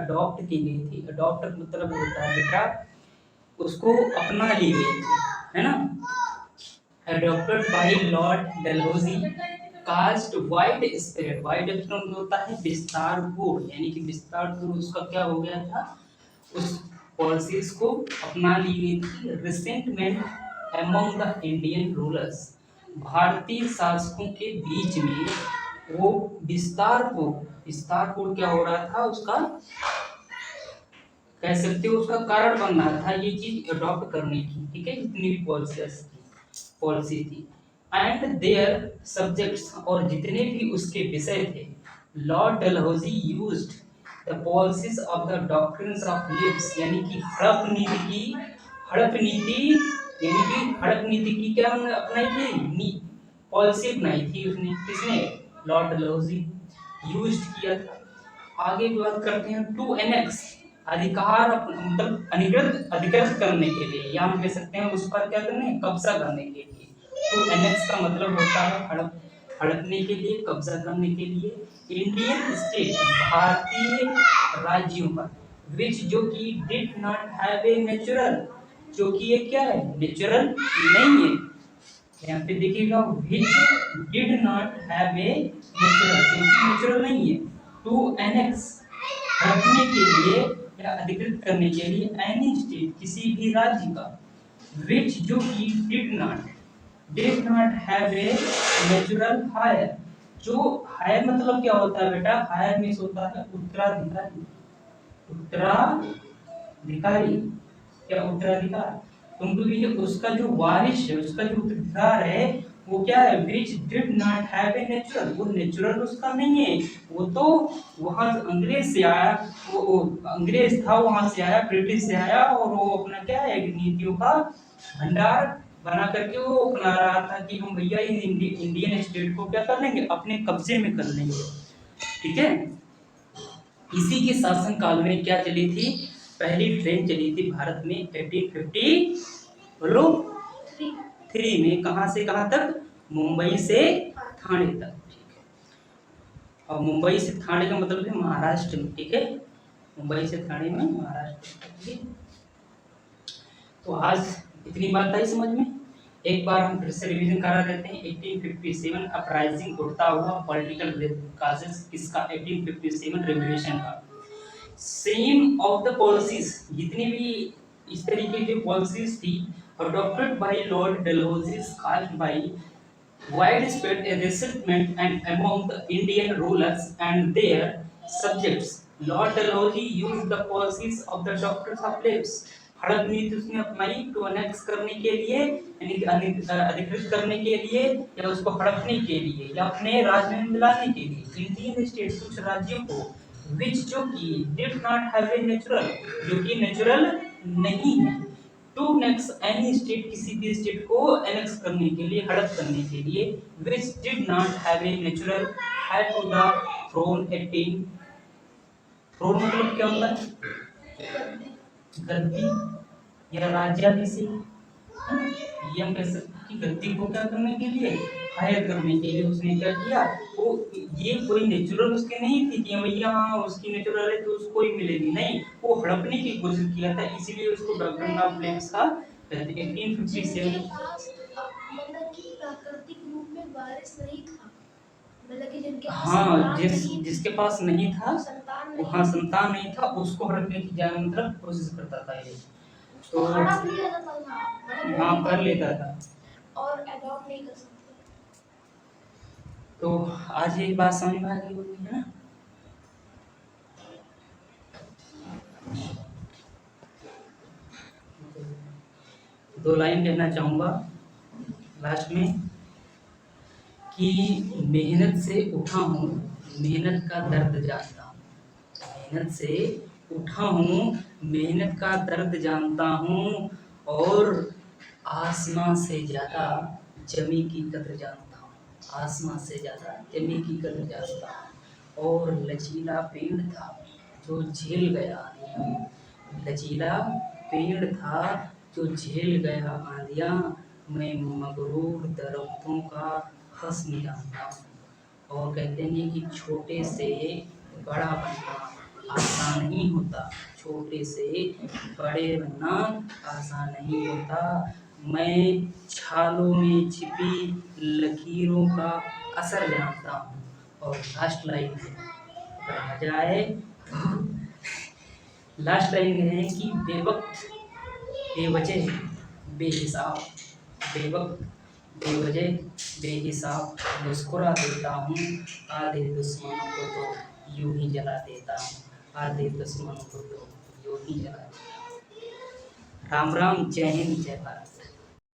Adopt की गई थी। अडॉप्ट का मतलब होता है बेटा उसको अपना ली गई थी, है ना। Adopted by lord Dalhousie caste wide spread. Wide spread होता है विस्तार पूर्ण, यानी कि विस्तार पूर्ण उसका क्या हो गया था, उस पॉलिसीज को अपना ली गई थी। Resentment among the Indian rulers, भारतीय शासकों के बीच में वो विस्तार पूर्ण क्या हो रहा था, उसका कह सकते हो उसका कारण बन रहा था ये चीज अडॉप्ट करने की, ठीक है, जितनी भी पॉलिसी थी। एंड देयर सब्जेक्ट्स, और जितने भी उसके विषय थे, Lord Dalhousie used the policies of the doctrines of lives, यानी कि हड़प नीति की क्या अपनाई थी, पॉलिसी अपनाई थी उसने, किसने, लॉर्ड डलहौजी यूज्ड किया था। आगे बात करते हैं टू एनेक्स, अधिकार मतलब अधिकृत करने के लिए, या हम कह सकते हैं उस पर क्या करने, कब्जा करने के लिए। टू एनेक्स का मतलब होता है हड़पने के लिए, कब्जा करने के लिए। इंडियन स्टेट, भारतीय राज्यों पर, विच जो कि did not have a natural, जो कि ये क्या है, नेचुरल नहीं है। यहाँ पे देखिएगा which did not have a natural, जो कि नेचुरल नहीं है। टू एनेक्स, रखने के लिए या अधिकृत करने के लिए, एनी स्टेट, किसी भी राज्य का, विच जो कि did not have a natural heir, जो हायर मतलब क्या होता है बेटा, हायर मींस होता है उत्तराधिकारी, उत्तराधिकारी क्या, उत्तराधिकार। तुमको भी उसका जो वारिश है, उसका जो उत्तराधिकार है वो क्या है, which did not have a natural, वो नेचुरल उसका नहीं है, वो तो वहां अंग्रेज से आया, वो अंग्रेज था, वहां से आया, ब्रिटिश से आया, और वो अपना क्या है, नीतियों का भंडार बना करके वो अपना रहा था कि हम भैया इस इंडियन स्टेट को क्या कर लेंगे, अपने कब्जे में कर लेंगे, ठीक है। इसी के शासन काल में क्या चली थी, पहली ट्रेन चली थी भारत में 1850 बोलो 3 में, कहां से कहां तक, मुंबई से थाने तक, ठीक है। और मुंबई से थाने का मतलब है महाराष्ट्र में, ठीक है, मुंबई से थाने में महाराष्ट्र, ठीक है। तो आज इतनी बात आई समझ में। एक बार हम फिर से रिवीजन करा देते हैं। 1857 अपराइजिंग उठता हुआ पॉलिटिकल काजेस किसका, 1857 रेवोल्यूशन का। सेम ऑफ द पॉलिसीज, जितनी भी इस तरीके की पॉलिसीज थी, adopted by lord Dalhousie, caste by widespread resentment and among the Indian rulers and their subjects. Lord Dalhousie used the policies of the Doctors of Leaves. हड़प नीति उसने अपनाई टू अनेक्स करने के लिए, यानी अधिकृत करने के लिए, या उसको हड़पने के लिए, या अपने राज्य में मिलाने के लिए, इंडियन स्टेट, कुछ राज्यों को, विच जो कि did not have a natural, जो कि नेचुरल नहीं है, टू नेक्स एनी स्टेट, किसी भी स्टेट को एनेक्स करने के लिए, हड़प करने के लिए, which did not have a natural heir to the throne 18, throne मतलब क्या होता है, गद्दी या राज्याभिषेक, ये हम कह सकते हैं कि गद्दी को क्या करने के लिए, हायर करने के लिए उसने क्या किया, वो ये कोई नेचुरल उसके नहीं थी कि भैया हाँ उसकी नेचुरल है तो उसको ही मिलेगी, नहीं, वो हड़पने की कोशिश किया था, इसीलिए उसको डॉक्टर ऑफ लेम्स का 1857 मतलब कि प्राकृतिक रूप में वारिस नहीं था, मतलब कि जिनके पास हाँ, संतान जिसके पास नहीं था, हाँ नहीं संतान नहीं था, उसको हड़पने की जान मतलब कोशिश करता था ये, तो हड़प लिया जाता था, मतलब हाँ कर लेता था। और अडॉप्ट नहीं कर सकते। तो आज ये बात समझ में आ गई होगी, है ना। दो लाइन कहना चाहूँगा लास्ट में कि मेहनत से उठा हूँ, मेहनत का दर्द जानता हूँ, मेहनत से उठा हूँ, मेहनत का दर्द जानता हूँ, और आसमां से ज़्यादा जमी की कदर जानता हूँ, आसमां से ज़्यादा जमी की कदर जानता हूँ। और लचीला पेड़ था जो झेल गया आंधियाँ, लचीला पेड़ था जो झेल गया आंधियाँ, मैं मगरूर दरख्तों का हस्न जानता हूँ। और कहते हैं कि छोटे से बड़ा बनना, आसान नहीं होता, छोटे से बड़े बनना आसान नहीं होता। मैं छालों में छिपी लकीरों का असर जानता हूँ। और लास्ट लाइन है, अगर आ जाए तो लास्ट लाइन है कि बेवक्त बेवजह बेहिसाब, बेवक्त बेवजह बेहिसाब मुस्कुरा देता हूँ, आधे दुश्मनों को तो यूं ही जला देता हूँ, आधे दुश्मनों को तो यूं ही जला देता हूँ। राम राम, जय हिंद, जय भारत।